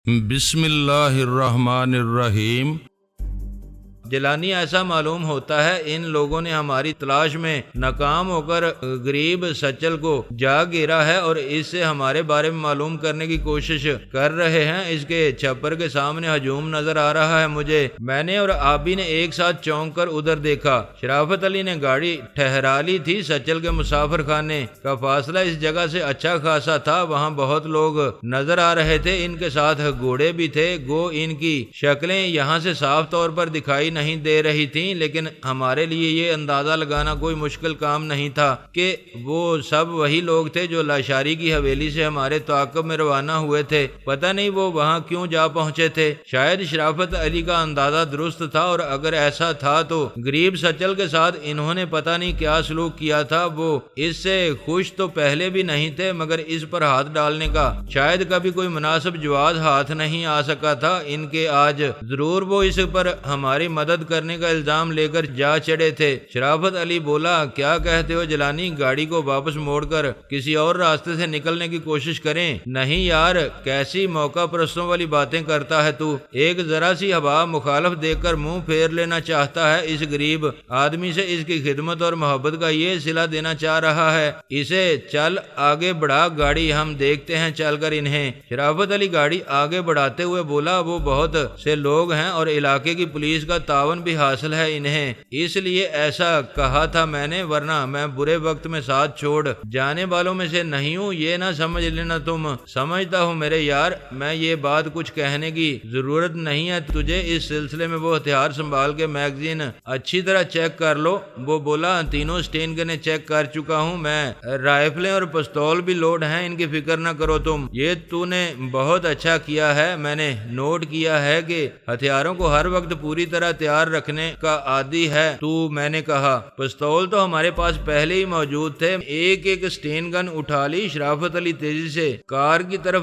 بسم اللہ الرحمن الرحیم۔ جیلانی ایسا معلوم ہوتا ہے ان لوگوں نے ہماری تلاش میں ناکام ہو کر غریب سچل کو جا گھیرا ہے اور اس سے ہمارے بارے میں معلوم کرنے کی کوشش کر رہے ہیں۔ اس کے چھپر کے سامنے ہجوم نظر آ رہا ہے مجھے۔ میں نے اور آبی نے ایک ساتھ چونک کر ادھر دیکھا۔ شرافت علی نے گاڑی ٹھہرا لی تھی۔ سچل کے مسافر خانے کا فاصلہ اس جگہ سے اچھا خاصا تھا۔ وہاں بہت لوگ نظر آ رہے تھے، ان کے ساتھ گھوڑے بھی تھے۔ گو ان کی شکلیں یہاں سے صاف طور پر دکھائی نہیں دے رہی تھیں، لیکن ہمارے لیے یہ اندازہ لگانا کوئی مشکل کام نہیں تھا کہ وہ سب وہی لوگ تھے جو لاشاری کی حویلی سے ہمارے تعاقب میں روانہ ہوئے تھے۔ پتہ نہیں وہ وہاں کیوں جا پہنچے تھے۔ شاید شرافت علی کا اندازہ درست تھا، اور اگر ایسا تھا تو غریب سچل کے ساتھ انہوں نے پتہ نہیں کیا سلوک کیا تھا۔ وہ اس سے خوش تو پہلے بھی نہیں تھے، مگر اس پر ہاتھ ڈالنے کا شاید کبھی کوئی مناسب جواز ہاتھ نہیں آ سکا تھا ان کے۔ آج ضرور وہ اس پر ہماری مدد کرنے کا الزام لے کر جا چڑھے تھے۔ شرافت علی بولا، کیا کہتے ہو جیلانی؟ گاڑی کو واپس موڑ کر کسی اور راستے سے نکلنے کی کوشش کریں؟ نہیں یار، کیسی موقع پرستوں والی باتیں کرتا ہے تو۔ ایک ذرا سی ہوا مخالف دیکھ کر منہ پھیر لینا چاہتا ہے۔ اس غریب آدمی سے اس کی خدمت اور محبت کا یہ صلہ دینا چاہ رہا ہے، اسے چل آگے بڑھا گاڑی، ہم دیکھتے ہیں چل کر انہیں۔ شرافت علی گاڑی آگے بڑھاتے ہوئے بولا، وہ بہت سے لوگ ہیں اور علاقے کی پولیس کا تعاون بھی حاصل ہے انہیں، اس لیے ایسا کہا تھا میں نے، ورنہ میں برے وقت میں ساتھ چھوڑ جانے والوں میں سے نہیں ہوں، یہ نہ سمجھ لینا تم۔ سمجھتا ہوں میرے یار، میں یہ بات کچھ کہنے کی ضرورت نہیں ہے تجھے۔ اس سلسلے میں وہ ہتھیار سنبھال کے میگزین اچھی طرح چیک کر لو۔ وہ بولا، تینوں سٹین گنیں چیک کر چکا ہوں میں، رائفلیں اور پستول بھی لوڈ ہیں، ان کی فکر نہ کرو تم۔ یہ تو نے بہت اچھا کیا ہے، میں نے نوٹ کیا ہے کہ ہتھیاروں کو ہر وقت پوری طرح تیار رکھنے کا عادی ہے تو۔ میں نے کہا، پستول تو ہمارے پاس پہلے ہی موجود تھے۔ ایک ایک سٹین گن اٹھا لی۔ شرافت علی تیزی سے کار کی طرف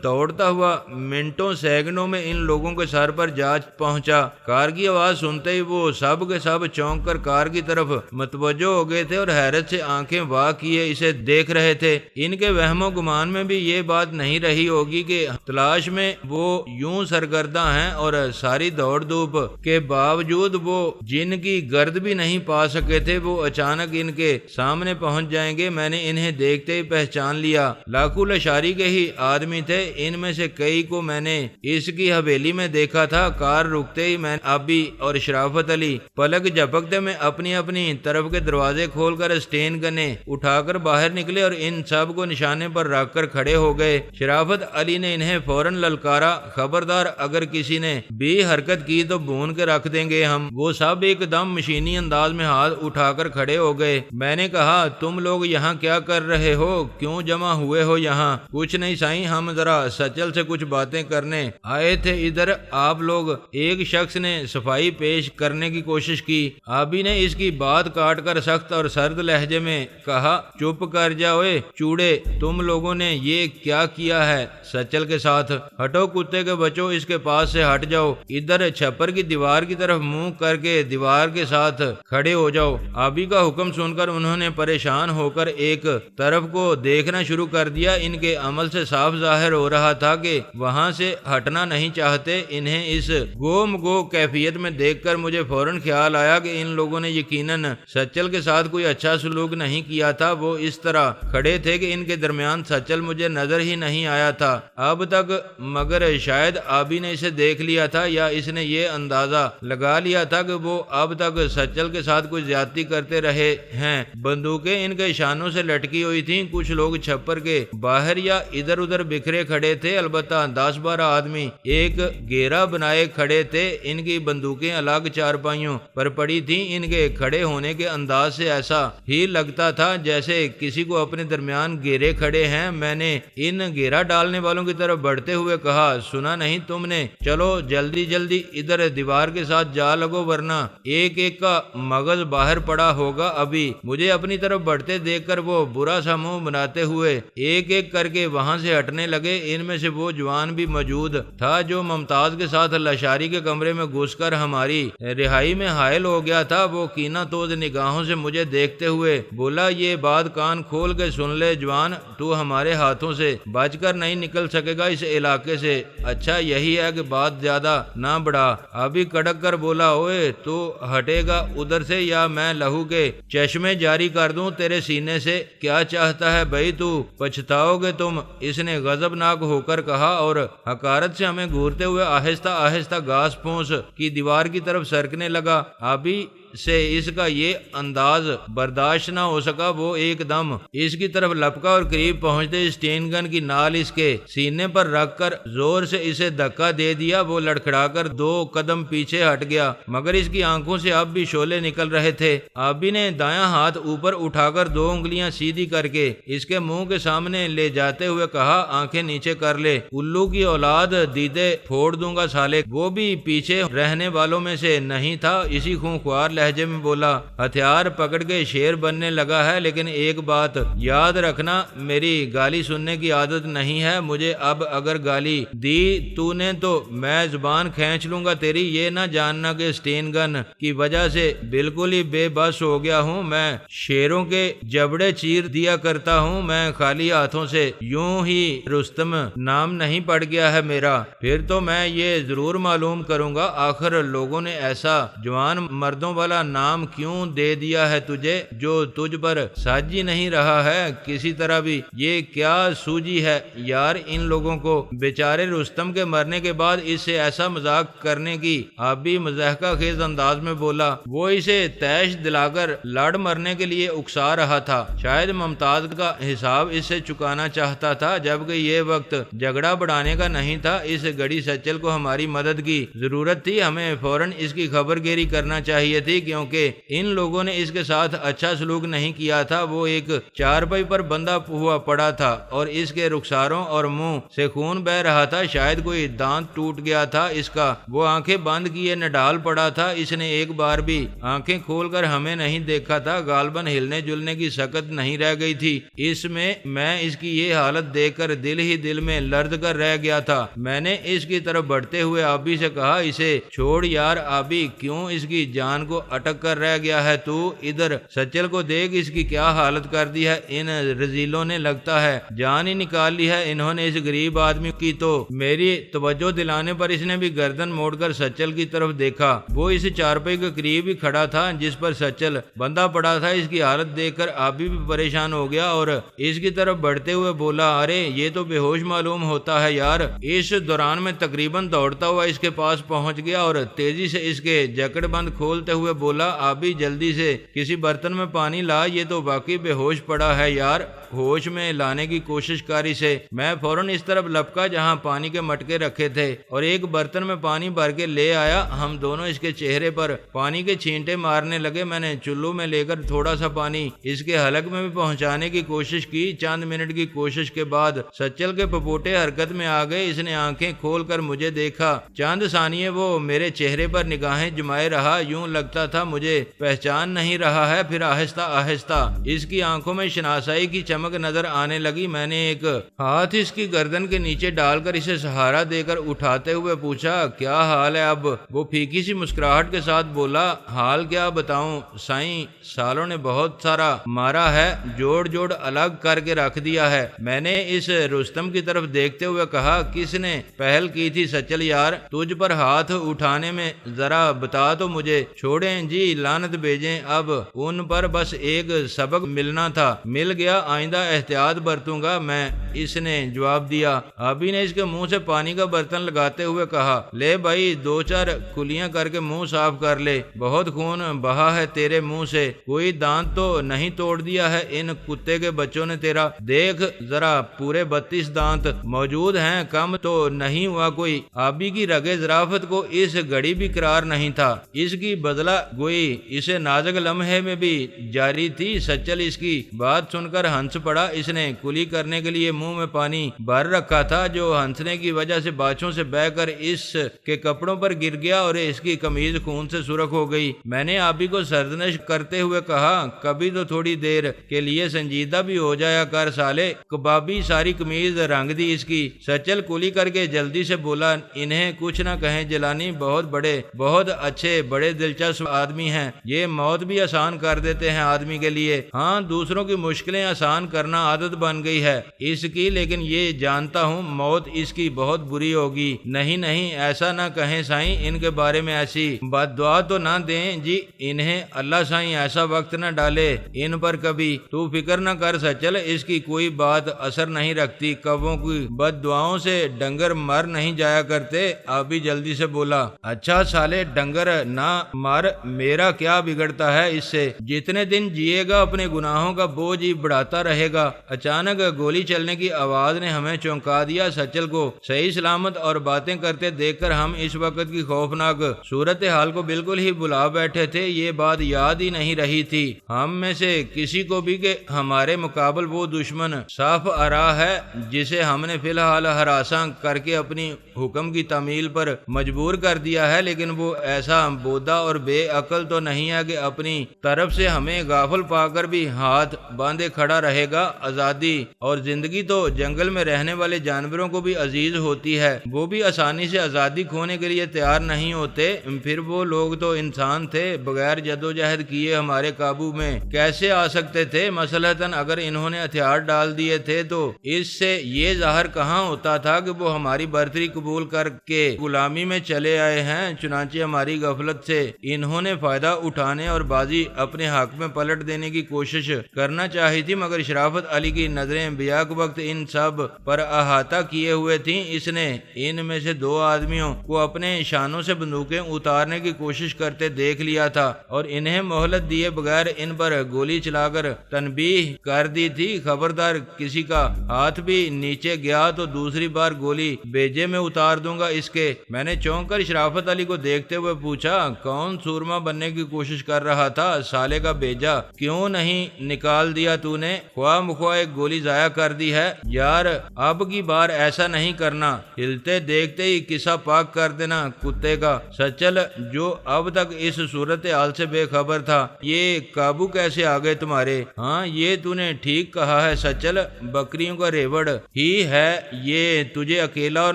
دوڑتا ہوا منٹوں سیکنڈوں میں ان لوگوں کے سر پر جا پہنچا۔ کار کی آواز سنتے ہی وہ سب کے سب چونک کر کار کی طرف متوجہ ہو گئے تھے اور حیرت سے آنکھیں وا کیے اسے دیکھ رہے تھے۔ ان کے وہم و گمان میں بھی یہ بات نہیں رہی ہوگی کہ تلاش میں وہ یوں سرگرداں ہیں، اور ساری دوڑ دھوپ کے باوجود وہ جن کی گرد بھی نہیں پا سکے تھے، وہ اچانک ان کے سامنے پہنچ جائیں گے۔ میں نے انہیں دیکھتے ہی پہچان لیا، لاکھوں لاشاری کے ہی آدمی تھے۔ ان میں سے کئی کو میں نے اس کی حویلی میں دیکھا تھا۔ کار رکتے ہی میں آبی اور شرافت علی پلک جھپکتے میں اپنی اپنی طرف کے دروازے کھول کر سٹین گنیں اٹھا کر باہر نکلے اور ان سب کو نشانے پر رکھ کر کھڑے ہو گئے۔ شرافت علی نے انہیں فوراً للکارا، خبردار اگر کسی نے بھی حرکت کی تو بھون کے رکھ دیں گے ہم۔ وہ سب ایک دم مشینی انداز میں ہاتھ اٹھا کر کھڑے ہو گئے۔ میں نے کہا، تم لوگ یہاں کیا کر رہے ہو؟ کیوں جمع ہوئے ہو یہاں؟ کچھ نہیں سائیں، ہم ذرا سچل سے کچھ باتیں کرنے آئے تھے ادھر۔ آپ لوگ؟ ایک شخص نے صفائی پیش کرنے کی کوشش کی۔ آبی نے اس کی بات کاٹ کر سخت اور سرد لہجے میں کہا، چپ کر جاؤ چوڑے، تم لوگوں نے یہ کیا کیا ہے سچل کے ساتھ؟ ہٹو کتے کے بچوں، اس کے پاس سے ہٹ جاؤ۔ ادھر چھپر کی دیوار کی طرف منہ کر کے دیوار کے ساتھ کھڑے ہو جاؤ۔ آبی کا حکم سن کر انہوں نے پریشان ہو کر ایک طرف کو دیکھنا شروع کر دیا۔ ان کے عمل سے صاف ظاہر ہو رہا تھا کہ وہاں سے ہٹنا نہیں چاہتے۔ انہیں اس گو مگو کیفیت میں دیکھ کر مجھے فوراً خیال آیا کہ ان لوگوں نے یقیناً سچل کے ساتھ کوئی اچھا سلوک نہیں کیا تھا۔ وہ اس طرح کھڑے تھے کہ ان کے درمیان سچل مجھے نظر ہی نہیں آیا تھا اب تک، مگر شاید آبی نے اسے دیکھ لیا تھا، یا اس نے یہ اندازہ لگا لیا تھا کہ وہ اب تک سچل کے ساتھ کوئی زیادتی کرتے رہے ہیں۔ بندوقیں ان کے شانوں سے لٹکی ہوئی تھیں۔ کچھ لوگ چھپر کے باہر یا ادھر ادھر بکھرے کھڑے تھے، البتہ 10-12 آدمی ایک گھیرا بنائے کھڑے تھے۔ ان کی بندوقیں الگ چارپائیوں پر پڑی تھیں۔ ان کے کھڑے ہونے کے انداز سے ایسا ہی لگتا تھا جیسے کسی کو اپنے درمیان گھیرے کھڑے ہیں۔ میں نے ان گھیرا ڈالنے والوں کی طرف بڑھتے ہوئے کہا، سنا نہیں تم نے؟ چلو جلدی جلدی ادھر دیوار کے ساتھ جا لگو ورنہ ایک ایک کا مغز باہر پڑا ہوگا ابھی۔ مجھے اپنی طرف بڑھتے دیکھ کر وہ برا سا منہ بناتے ہوئے ایک ایک کر کے وہاں سے ہٹنے لگے۔ ان میں سے وہ جوان بھی موجود تھا جو ممتاز کے ساتھ لاشاری کے کمرے میں گھس کر ہماری رہائی میں حائل ہو گیا تھا۔ وہ کینہ توز نگاہوں سے مجھے دیکھتے ہوئے بولا، یہ بات کان کھول کے سن لے جوان، تو ہمارے ہاتھوں سے بچ کر نہیں نکل سکے گا اس علاقے سے۔ اچھا یہی ہے کہ بات زیادہ نہ بڑھا۔ ابھی کڑک کر بولا، اوئے تو ہٹے گا ادھر سے یا میں لہو کے چشمے جاری کر دوں تیرے سینے سے؟ کیا چاہتا ہے بھائی تو؟ پچھتاؤ گے تم، اس نے غضبناک ہو کر کہا اور حقارت سے ہمیں گھورتے ہوئے آہستہ آہستہ گھاس پھوس کی دیوار کی طرف سرکنے لگا۔ ابھی سے اس کا یہ انداز برداشت نہ ہو سکا۔ وہ ایک دم اس کی طرف لپکا اور قریب پہنچتے اسٹین گن کی نال اس کے سینے پر رکھ کر زور سے اسے دھکا دے دیا۔ وہ لڑکھڑا کر 2 قدم پیچھے ہٹ گیا مگر اس کی آنکھوں سے اب بھی شعلے نکل رہے تھے۔ آبی نے دایاں ہاتھ اوپر اٹھا کر 2 انگلیاں سیدھی کر کے اس کے منہ کے سامنے لے جاتے ہوئے کہا، آنکھیں نیچے کر لے، الو کی اولاد، دیدے پھوڑ دوں گا سالے۔ وہ بھی پیچھے رہنے والوں میں سے نہیں تھا۔ اسی خونخوار لہجے میں بولا، ہتھیار پکڑ کے شیر بننے لگا ہے، لیکن ایک بات یاد رکھنا، میری گالی سننے کی عادت نہیں ہے۔ مجھے اب اگر گالی دی تو نے تو میں زبان کھینچ لوں گا تیری۔ یہ نہ جاننا کہ اسٹین گن کی وجہ سے بالکل ہی بے بس ہو گیا ہوں۔ میں شیروں کے جبڑے چیر دیا کرتا ہوں، میں خالی ہاتھوں سے یوں ہی رستم نام نہیں پڑ گیا ہے میرا۔ پھر تو میں یہ ضرور معلوم کروں گا آخر لوگوں نے ایسا جوان مردوں والا نام کیوں دے دیا ہے تجھے جو تجھ پر ساج ہی نہیں رہا ہے کسی طرح بھی۔ یہ کیا سوجی ہے یار ان لوگوں کو؟ بیچارے رستم کے مرنے کے بعد اس سے ایسا مذاق کرنے کی آپ بھی مضحکہ خیز انداز میں بولا۔ وہ اسے تیش دلا کر لڑ مرنے کے لیے اکسا رہا تھا۔ شاید ممتاز کا حساب اس سے چکانا چاہتا تھا، جبکہ یہ وقت جھگڑا بڑھانے کا نہیں تھا۔ اس گڑی سچل کو ہماری مدد کی ضرورت تھی۔ ہمیں فوراً اس کی خبر گیری کرنا چاہیے تھی کیونکہ ان لوگوں نے اس کے ساتھ اچھا سلوک نہیں کیا تھا۔ وہ ایک چارپائی پر بندھا ہوا پڑا تھا اور اس کے رخساروں اور منہ سے خون بہ رہا تھا، شاید کوئی دانت ٹوٹ گیا تھا اس کا۔ وہ آنکھیں بند کیے نڈال پڑا تھا۔ اس نے ایک بار بھی آنکھیں کھول کر ہمیں نہیں دیکھا تھا، غالباً ہلنے جلنے کی سکت نہیں رہ گئی تھی اس میں اس کی یہ حالت دیکھ کر دل ہی دل میں لرز کر رہ گیا تھا۔ میں نے اس کی طرف بڑھتے ہوئے آبی سے کہا، اسے چھوڑ یار آبی، کیوں اس کی جان کو اٹک کر رہ گیا ہے تو؟ ادھر سچل کو دیکھ، اس کی کیا حالت کر دی ہے ان رزیلوں نے، لگتا ہے جان ہی نکال لی ہے انہوں نے اس غریب آدمی کی۔ تو میری توجہ دلانے پر اس نے بھی گردن موڑ کر سچل کی طرف دیکھا۔ وہ اس چارپائی کے قریب ہی کھڑا تھا جس پر سچل بندھا پڑا تھا۔ اس کی حالت دیکھ کر آبی بھی پریشان ہو گیا اور اس کی طرف بڑھتے ہوئے بولا، ارے یہ تو بے ہوش معلوم ہوتا ہے یار۔ اس دوران میں تقریباً دوڑتا ہوا اس کے پاس پہنچ گیا اور تیزی سے اس کے جکڑ بند کھولتے ہوئے بولا، آبی جلدی سے کسی برتن میں پانی لا، یہ تو واقعی بے ہوش پڑا ہے یار۔ ہوش میں لانے کی کوشش کاری سے میں فوراً اس طرف لپکا جہاں پانی کے مٹکے رکھے تھے اور ایک برتن میں پانی بھر کے لے آیا۔ ہم دونوں اس کے چہرے پر پانی کے چھینٹے مارنے لگے۔ میں نے چلو میں لے کر تھوڑا سا پانی اس کے حلق میں بھی پہنچانے کی کوشش کی۔ چند منٹ کی کوشش کے بعد سچل کے پپوٹے حرکت میں آ گئے۔ اس نے آنکھیں کھول کر مجھے دیکھا۔ چند ثانیے وہ میرے چہرے پر نگاہیں جمائے رہا، یوں لگتا تھا مجھے پہچان نہیں رہا ہے۔ پھر آہستہ آہستہ اس کی آنکھوں میں شناسائی کی چمک نظر آنے لگی۔ میں نے ایک ہاتھ اس کی گردن کے نیچے ڈال کر اسے سہارا دے کر اٹھاتے ہوئے پوچھا، کیا حال ہے اب؟ وہ پھیکی سی مسکراہٹ کے ساتھ بولا، حال کیا بتاؤں سائیں، سالوں نے بہت سارا مارا ہے، جوڑ جوڑ الگ کر کے رکھ دیا ہے۔ میں نے اس رستم کی طرف دیکھتے ہوئے کہا، کس نے پہل کی تھی سچل یار تجھ پر ہاتھ اٹھانے میں؟ ذرا بتا تو مجھے۔ چھوڑیں جی، لعنت بھیجیں، اب ان پر بس ایک سبق ملنا تھا، مل گیا، آئندہ احتیاط برتوں گا میں، اس نے جواب دیا۔ آبی نے اس کے منہ سے پانی کا برتن لگاتے ہوئے کہا، لے بھائی 2-4 کلیاں کر کے منہ صاف کر لے، بہت خون بہا ہے تیرے منہ سے، کوئی دانت تو نہیں توڑ دیا ہے ان کتے کے بچوں نے تیرا؟ دیکھ ذرا پورے 32 دانت موجود ہیں، کم تو نہیں ہوا کوئی۔ آبی کی رگے ظرافت کو اس گھڑی بھی قرار نہیں تھا، اس کی بدلہ گوئی اسے نازک لمحے میں بھی جاری تھی۔ سچل اس کی بات سن کر ہنس ہنس پڑا۔ اس نے کلی کرنے کے لیے منہ میں پانی بھر رکھا تھا جو ہنسنے کی وجہ سے باچھوں سے بہہ کر اس کے کپڑوں پر گر گیا اور اس کی قمیض خون سے سرخ ہو گئی۔ میں نے آبی کو سرزنش کرتے ہوئے کہا، کبھی تو تھوڑی دیر کے لیے سنجیدہ بھی ہو جایا کر سالے۔ کبابی ساری قمیض رنگ دی اس کی۔ سچل کلی کر کے جلدی سے بولا، انہیں کچھ نہ کہیں جیلانی، بہت اچھے بڑے دلچسپ آدمی ہیں، یہ موت بھی آسان کر دیتے ہیں آدمی کے لیے۔ ہاں، دوسروں کی مشکلیں آسان کرنا عادت بن گئی ہے اس کی، لیکن یہ جانتا ہوں موت اس کی بہت بری ہوگی۔ نہیں ایسا نہ کہیں سائیں، ان کے بارے میں ایسی بد دعا تو نہ دیں جی، انہیں اللہ سائیں ایسا وقت نہ ڈالے ان پر کبھی۔ تو فکر نہ کر سچل، اس کی کوئی بات اثر نہیں رکھتی، کبوں کی بد دعاؤں سے ڈنگر مر نہیں جایا کرتے۔ ابھی جلدی سے بولا، اچھا سالے ڈنگر نہ مر، میرا کیا بگڑتا ہے اس سے؟ جتنے دن جیے گا اپنے گناہوں کا بوجھ ہی بڑھاتا رہے گا۔ اچانک گولی چلنے کی آواز نے ہمیں چونکا دیا۔ سچل کو صحیح سلامت اور باتیں کرتے دیکھ کر ہم اس وقت کی خوفناک صورتحال کو بالکل ہی بھلا بیٹھے تھے۔ یہ بات یاد ہی نہیں رہی تھی ہم میں سے کسی کو بھی کہ ہمارے مقابل وہ دشمن صاف آرا ہے جسے ہم نے فی الحال ہراساں کر کے اپنی حکم کی تعمیل پر مجبور کر دیا ہے، لیکن وہ ایسا بودا اور بے عقل تو نہیں ہے کہ اپنی طرف سے ہمیں غافل پا کر بھی ہاتھ باندھے کھڑا رہے گا۔ آزادی اور زندگی تو جنگل میں رہنے والے جانوروں کو بھی عزیز ہوتی ہے، وہ بھی آسانی سے آزادی کھونے کے لیے تیار نہیں ہوتے۔ پھر وہ لوگ تو انسان تھے، بغیر جدوجہد کیے ہمارے قابو میں کیسے آ سکتے تھے؟ مثلاً اگر انہوں نے ہتھیار ڈال دیے تھے تو اس سے یہ ظاہر کہاں ہوتا تھا کہ وہ ہماری برتری قبول کر کے غلامی میں چلے آئے ہیں۔ چنانچہ ہماری غفلت سے انہوں نے فائدہ اٹھانے اور بازی اپنے حق میں پلٹ دینے کی کوشش کرنا چاہی تھی، مگر شرافت علی کی نظریں بیک وقت ان سب پر احاطہ کیے ہوئے تھیں۔ اس نے ان میں سے دو آدمیوں کو اپنے شانوں سے بندوقیں اتارنے کی کوشش کرتے دیکھ لیا تھا اور انہیں مہلت دیے بغیر ان پر گولی چلا کر تنبیہ کر دی تھی، خبردار کسی کا ہاتھ بھی نیچے گیا تو دوسری بار گولی بیجے میں اتار دوں گا اس کے۔ میں نے چونک کر شرافت علی کو دیکھتے ہوئے پوچھا، کون سورما بننے کی کوشش کر رہا تھا؟ سالے کا بیجا کیوں نہیں نکال دیا تو نے؟ خواہ مخواہ ایک گولی ضائع کر دی ہے یار، اب کی بار ایسا نہیں کرنا، ہلتے دیکھتے ہی قصہ پاک کر دینا کتے کا۔ سچل جو اب تک اس صورتحال سے بے خبر تھا، یہ قابو کیسے آ گئے تمہارے؟ ہاں یہ تو نے ٹھیک کہا ہے سچل، بکریوں کا ریوڑ ہی ہے یہ، تجھے اکیلا اور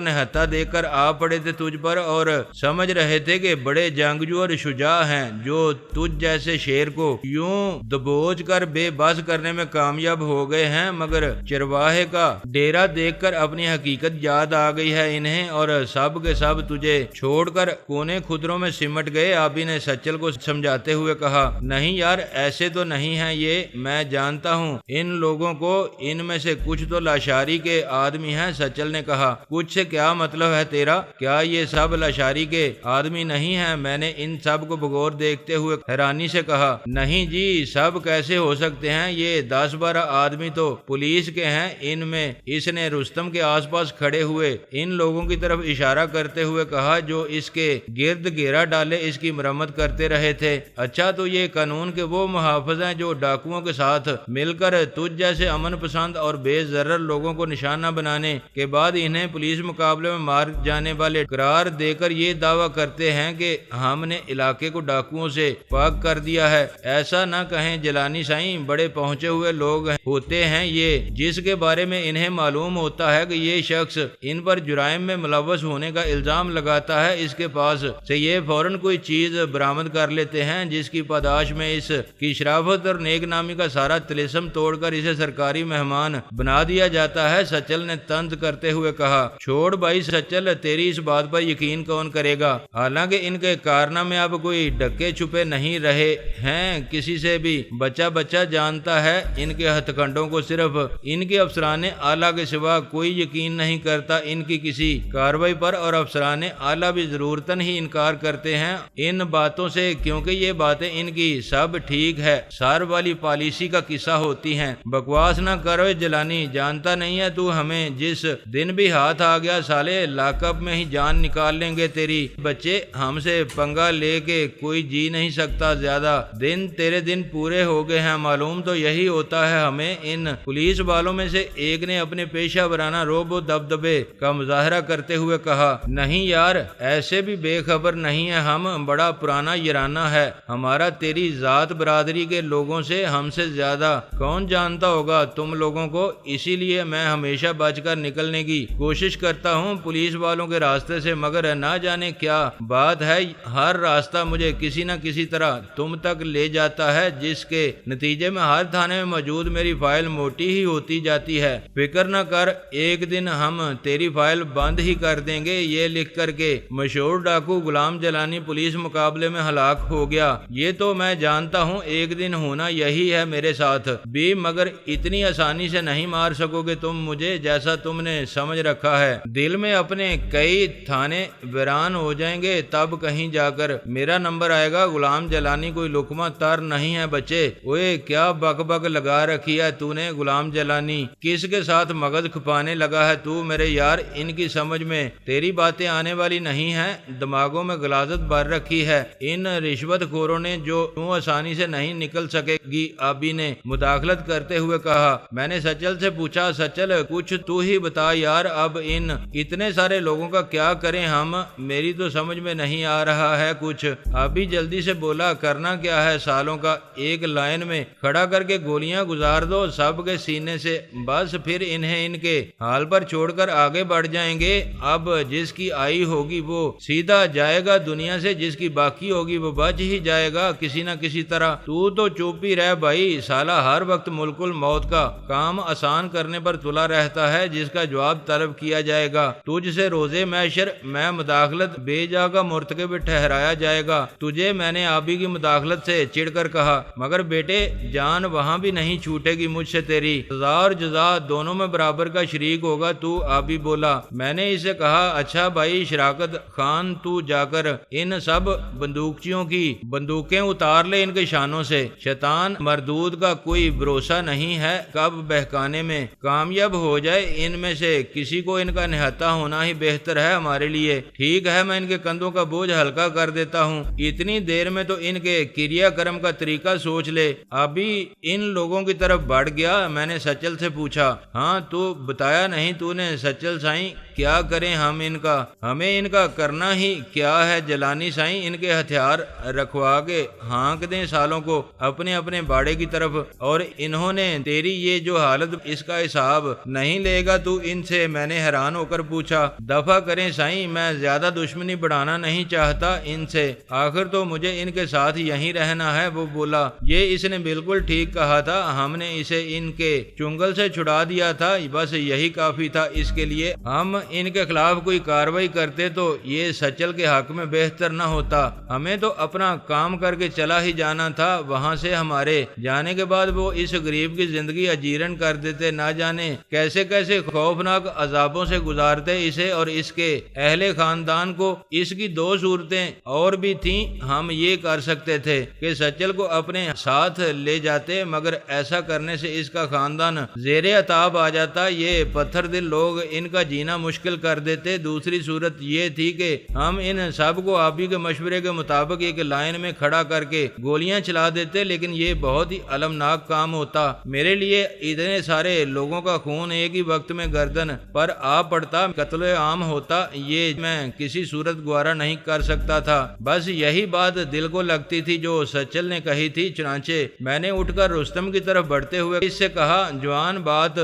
نہتا دیکھ کر آ پڑے تھے تجھ پر اور سمجھ رہے تھے کہ بڑے جنگجو اور شجاع ہیں جو تجھ جیسے شیر کو یوں دبوچ کر بے بس کرنے میں کامیاب ہو گئے ہیں، مگر چرواہے کا ڈیرا دیکھ کر اپنی حقیقت یاد آ گئی ہے انہیں اور سب کے سب تجھے چھوڑ کر کونے خدروں میں سمٹ گئے۔ آبی نے سچل کو سمجھاتے ہوئے کہا، نہیں یار ایسے تو نہیں ہے یہ، میں جانتا ہوں ان لوگوں کو، ان میں سے کچھ تو لاشاری کے آدمی ہیں۔ سچل نے کہا، کچھ سے کیا مطلب ہے تیرا؟ کیا یہ سب لاشاری کے آدمی نہیں ہیں؟ میں نے ان سب کو بغور دیکھتے ہوئے حیرانی سے کہا، نہیں جی، سب کیسے ہو سکتے ہیں؟ یہ 10-12 آدمی تو پولیس کے ہیں ان میں۔ اس نے رستم کے آس پاس کھڑے ہوئے ان لوگوں کی طرف اشارہ کرتے ہوئے کہا جو اس کے گرد گھیرا ڈالے اس کی مرمت کرتے رہے تھے۔ اچھا تو یہ قانون کے وہ محافظ ہیں جو ڈاکوؤں کے ساتھ مل کر تجھ جیسے امن پسند اور بے ضرر لوگوں کو نشانہ بنانے کے بعد انہیں پولیس مقابلے میں مار جانے والے قرار دے کر یہ دعویٰ کرتے ہیں کہ ہم نے علاقے کو ڈاکوؤں سے پاک کر دیا ہے۔ ایسا نہ کہیں جیلانی سائیں، بڑے پہنچے ہوئے لوگ ہوتے ہیں یہ، جس کے بارے میں انہیں معلوم ہوتا ہے کہ یہ شخص ان پر جرائم میں ملوث ہونے کا الزام لگاتا ہے، اس کے پاس سے یہ فوراً کوئی چیز برآمد کر لیتے ہیں جس کی پاداش میں اس کی شرافت اور نیک نامی کا سارا طلسم توڑ کر اسے سرکاری مہمان بنا دیا جاتا ہے۔ سچل نے طنز کرتے ہوئے کہا، چھوڑ بھائی سچل، تیری اس بات پر یقین کون کرے گا؟ حالانکہ ان کے کارنامے اب کوئی ڈکے چھپے نہیں رہے ہیں، کسی سے بھی بچہ جانتا ہے ان کے ہتھ کنڈوں کو، صرف ان کے افسران اعلیٰ کے سوا کوئی یقین نہیں کرتا ان کی کسی کارروائی پر، اور افسران اعلیٰ بھی ضرورتاً ہی انکار کرتے ہیں ان باتوں سے، کیونکہ یہ باتیں ان کی سب ٹھیک ہے، سار والی پالیسی کا قصہ ہوتی ہیں۔ بکواس نہ کرو جیلانی، جانتا نہیں ہے تو ہمیں جس دن بھی ہاتھ آ گیا سالے لاک اپ میں ہی جان نکال لیں گے تیری۔ بچے ہم سے پنگا لے کے کوئی جی نہیں سکتا، زیادہ دن تیرے دن پورے ہو گئے ہیں، معلوم تو یہی ہوتا ہے ہمیں ان پولیس والوں میں سے ایک نے اپنے پیشہ ورانہ رعب و دبدبے کا مظاہرہ کرتے ہوئے کہا، نہیں یار، ایسے بھی بے خبر نہیں ہے، ہم بڑا پرانا یارانہ ہے ہمارا، تیری ذات برادری کے لوگوں سے ہم سے زیادہ کون جانتا ہوگا تم لوگوں کو، اسی لیے میں ہمیشہ بچ کر نکلنے کی کوشش کرتا ہوں پولیس والوں کے راستے سے، مگر نہ جانے کیا بات ہے، ہر راستہ مجھے کسی نہ کسی طرح تم تک لے جاتا ہے، جس کے نتیجے میں ہر تھانے میں موجود میری فائل موٹی ہی ہوتی جاتی ہے، فکر نہ کر، ایک دن ہم تیری فائل بند ہی کر دیں گے۔ یہ لکھ کر کے مشہور ڈاکو غلام جلانی پولیس مقابلے میں ہلاک ہو گیا۔ یہ تو میں جانتا ہوں ایک دن ہونا یہی ہے میرے ساتھ بھی، مگر اتنی آسانی سے نہیں مار سکو گے تم مجھے جیسا تم نے سمجھ رکھا ہے، دل میں اپنے کئی تھانے ویران ہو جائیں گے، تب کہیں جا کر میرا نمبر آئے گا۔ غلام جلانی کوئی لقمہ تر نہیں ہے بچے۔ اوئے کیا بک بک لگا رکھی ہے تو نے غلام جلانی، کس کے ساتھ مغز کھپانے لگا ہے تو میرے یار، ان کی سمجھ میں تیری باتیں آنے والی نہیں ہیں، دماغوں میں غلاظت بھر رکھی ہے، ان رشوت خوروں نے جو توں آسانی سے نہیں نکل سکے گی۔ آبی نے مداخلت کرتے ہوئے کہا، میں نے سچل سے پوچھا، سچل کچھ تو ہی بتا یار، اب ان اتنے سارے لوگوں کا کیا کریں ہم، میری تو سمجھ میں نہیں آ رہا ہے کچھ۔ آبی جلدی سے بولا، کرنا کیا ہے، سالوں کا ایک لائن میں کھڑا کر کے گولیاں گزار دو سب کے سینے سے، بس پھر انہیں ان کے حال پر چھوڑ کر آگے بڑھ جائیں گے۔ اب جس کی آئی ہوگی وہ سیدھا جائے گا دنیا سے، جس کی باقی ہوگی وہ بچ ہی جائے گا کسی نہ کسی طرح۔ تو چپ ہی رہ بھائی، سالہ ہر وقت ملک الموت کا کام آسان کرنے پر تلا رہتا ہے، جس کا جواب طلب کیا جائے گا تجھ سے روزے محشر میں مداخلت بے جا کا مرتکب ٹھہرایا جائے گا تجھے۔ میں نے آبی کی مداخلت سے چڑ کر کہا، مگر بیٹے جان وہاں بھی نہیں چھوٹے گی مجھ سے، تیری سزا اور جزا دونوں میں برابر کا شریک ہوگا تو۔ آبی بولا، میں نے اسے کہا، اچھا بھائی شراکت خان، تو جا کر ان سب بندوقچیوں کی بندوقیں اتار لے ان کے شانوں سے، شیطان مردود کا کوئی بھروسہ نہیں ہے، کب بہکانے میں کامیاب ہو جائے، ان میں سے کسی کو ان کا نہتا ہونا ہی بہتر ہے ہمارے لیے۔ ٹھیک ہے، میں ان کے کندھوں کا بوجھ ہلکا کر دیتا ہوں، اتنی دیر میں تو ان کے کریا کرم کا طریقہ سوچ لے۔ ابھی ان لوگوں کی طرف بڑھ گیا۔ میں نے سچل سے پوچھا، ہاں تو بتایا نہیں تو نے سچل سائیں، کیا کریں ہم ان کا، ہمیں ان کا کرنا ہی کیا ہے جلانی سائیں، ان کے ہتھیار رکھوا کے ہانک دیں سالوں کو اپنے اپنے باڑے کی طرف، اور انہوں نے تیری یہ جو حالت اس کا حساب نہیں لے گا تو ان سے؟ میں نے حیران ہو کر پوچھا، دفع کریں سائیں، میں زیادہ دشمنی بڑھانا نہیں چاہتا ان سے، آخر تو مجھے ان کے ساتھ یہیں رہنا ہے۔ وہ بولا، یہ اس نے بالکل ٹھیک کہا تھا، ہم نے اسے ان کے چنگل سے چھڑا دیا تھا، بس یہی کافی تھا اس کے لیے۔ ہم ان کے خلاف کوئی کارروائی کرتے تو یہ سچل کے حق میں بہتر نہ ہوتا، ہمیں تو اپنا کام کر کے چلا ہی جانا تھا، وہاں سے ہمارے جانے کے بعد وہ اس غریب کی زندگی اجیرن کر دیتے، نہ جانے کیسے کیسے خوفناک عذابوں سے گزارتے اسے اور اس کے اہل خاندان کو۔ اس کی دو صورتیں اور بھی تھیں، ہم یہ کر سکتے تھے کہ سچل کو اپنے ساتھ لے جاتے، مگر ایسا کرنے سے اس کا خاندان زیر عتاب آ جاتا، یہ پتھر دل لوگ ان کا جینا مشکل کر دیتے۔ دوسری صورت یہ تھی کہ ہم ان سب کو آبی کے مشورے کے مطابق ایک لائن میں کھڑا کر کے گولیاں چلا دیتے، لیکن یہ بہت ہی المناک کام ہوتا میرے لیے، اتنے سارے لوگوں کا خون ایک ہی وقت میں گردن پر آ پڑتا، قتل عام ہوتا، یہ میں کسی صورت گوارا نہیں کر سکتا تھا۔ بس یہی بات دل کو لگتی تھی جو سچل نے کہی تھی، چنانچہ میں نے اٹھ کر رستم کی طرف بڑھتے ہوئے اس سے کہا، جوان بات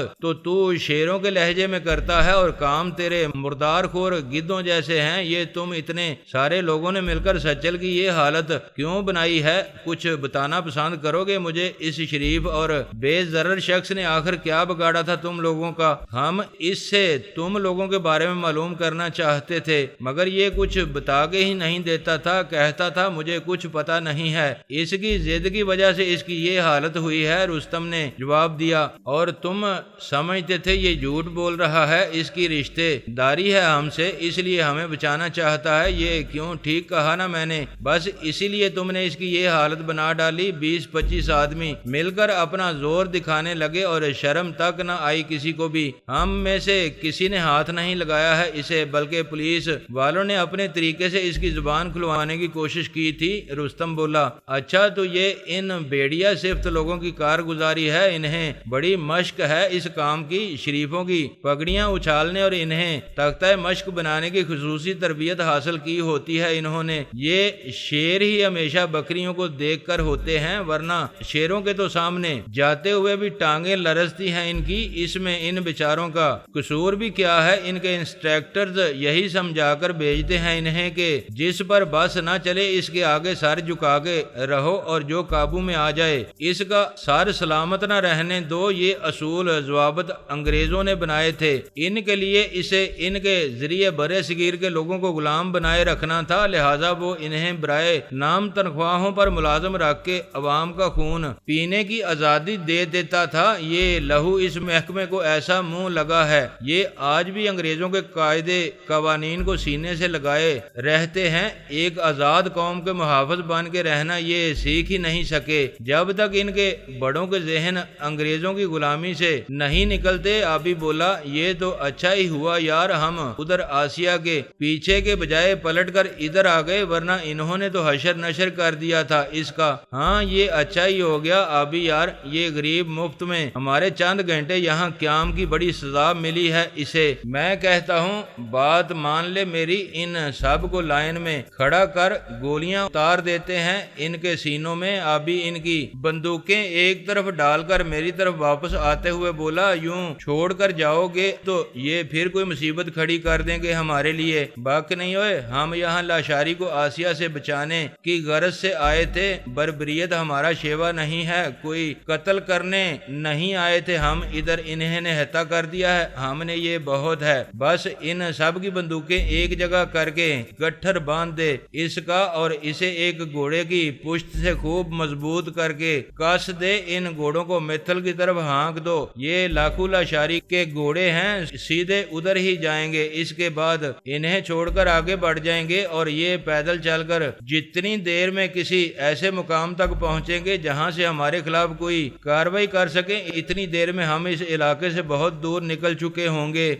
تو شیروں کے لہجے میں کرتا ہے اور کام تیرے مردار خور گدھوں جیسے ہیں، یہ تم اتنے سارے لوگوں نے مل کر سچل کی یہ حالت کیوں بنائی ہے؟ کچھ بتانا پسند کرو گے مجھے؟ اس شریف اور بے ضرر شخص نے آخر کیا بگاڑا تھا تم لوگوں کا؟ ہم اس سے تم لوگوں کے بارے میں معلوم کرنا چاہتے تھے، مگر یہ کچھ بتا کے ہی نہیں دیتا تھا، کہتا تھا مجھے کچھ پتا نہیں ہے، اس کی ضد کی وجہ سے اس کی یہ حالت ہوئی ہے، رستم نے جواب دیا۔ اور تم سمجھتے تھے یہ جھوٹ بول رہا ہے، اس کی رشتے داری ہے ہم سے، اس لیے ہمیں بچانا چاہتا ہے، یہ کیوں ٹھیک کہا نا میں نے؟ بس اسی لیے تم نے اس کی یہ حالت بنا ڈالی۔ 20-25 آدمی مل کر اپنا زور دکھانے لگے اور شرم تک نہ آئی کسی کو بھی، ہم میں سے کسی نے ہاتھ نہیں لگایا ہے اسے، بلکہ پولیس والوں نے اپنے طریقے سے اس کی زبان کھلوانے کی کوشش کی تھی۔ رستم بولا، اچھا تو یہ ان بیڑیا صفت لوگوں کی کارگزاری بیماری ہے، انہیں بڑی مشق ہے اس کام کی۔ شریفوں کی پگڑیاں اچھالنے اور انہیں تختہ مشق بنانے کی خصوصی تربیت حاصل کی ہوتی ہے انہوں نے۔ یہ شیر ہی ہمیشہ بکریوں کو دیکھ کر ہوتے ہیں، ورنہ شیروں کے تو سامنے جاتے ہوئے بھی ٹانگیں لرزتی ہیں ان کی۔ اس میں ان بیچاروں کا قصور بھی کیا ہے؟ ان کے انسٹرکٹرز یہی سمجھا کر بھیجتے ہیں انہیں کہ جس پر بس نہ چلے اس کے آگے سر جھکا کے رہو، اور جو قابو میں آ جائے اس کا سر سلامت نہ رہنے دو۔ یہ اصول ضوابط انگریزوں نے بنائے تھے ان کے لیے، اسے ان کے ذریعے برے صغیر کے لوگوں کو غلام بنائے رکھنا تھا، لہذا وہ انہیں برائے نام تنخواہوں پر ملازم رکھ کے عوام کا خون پینے کی آزادی دے دیتا تھا۔ یہ لہو اس محکمے کو ایسا منہ لگا ہے، یہ آج بھی انگریزوں کے قاعدے قوانین کو سینے سے لگائے رہتے ہیں۔ ایک آزاد قوم کے محافظ بن کے رہنا یہ سیکھ ہی نہیں سکے جب تک ان کے بڑوں کے ذہن انگریزوں کی غلامی سے نہیں نکلتے۔ آبی بولا، یہ تو اچھا ہی ہوا یار ہم ادھر آسیا کے پیچھے کے بجائے پلٹ کر ادھر آ گئے، ورنہ انہوں نے تو حشر نشر کر دیا تھا اس کا۔ ہاں یہ اچھا ہی ہو گیا آبی یار، یہ غریب مفت میں ہمارے چند گھنٹے یہاں قیام کی بڑی سزا ملی ہے اسے۔ میں کہتا ہوں بات مان لے میری، ان سب کو لائن میں کھڑا کر گولیاں اتار دیتے ہیں ان کے سینوں میں۔ آبی ان کی بندوقیں ایک طرف ڈال کر میری طرف واپس آتے ہوئے بولا، یوں چھوڑ کر جاؤ گے تو یہ پھر کوئی مصیبت کھڑی کر دیں گے ہمارے لیے۔ باک نہیں ہوئے، ہم یہاں لاشاری کو آسیا سے بچانے کی غرض سے آئے تھے، بربریت ہمارا شیوا نہیں ہے، کوئی قتل کرنے نہیں آئے تھے ہم ادھر، انہیں نہتا کر دیا ہے ہم نے، یہ بہت ہے۔ بس ان سب کی بندوقیں ایک جگہ کر کے گٹھر باندھ دے اس کا، اور اسے ایک گھوڑے کی پشت سے خوب مضبوط کر کے کس دے، ان گھوڑوں کو میتھل کی طرف ہانک دو، یہ لاکھو لاشاری کے گھوڑے ہیں، سیدھے ادھر ہی جائیں گے، اس کے بعد انہیں چھوڑ کر آگے بڑھ جائیں گے، اور یہ پیدل چل کر جتنی دیر میں کسی ایسے مقام تک پہنچیں گے جہاں سے ہمارے خلاف کوئی کارروائی کر سکیں، اتنی دیر میں ہم اس علاقے سے بہت دور نکل چکے ہوں گے۔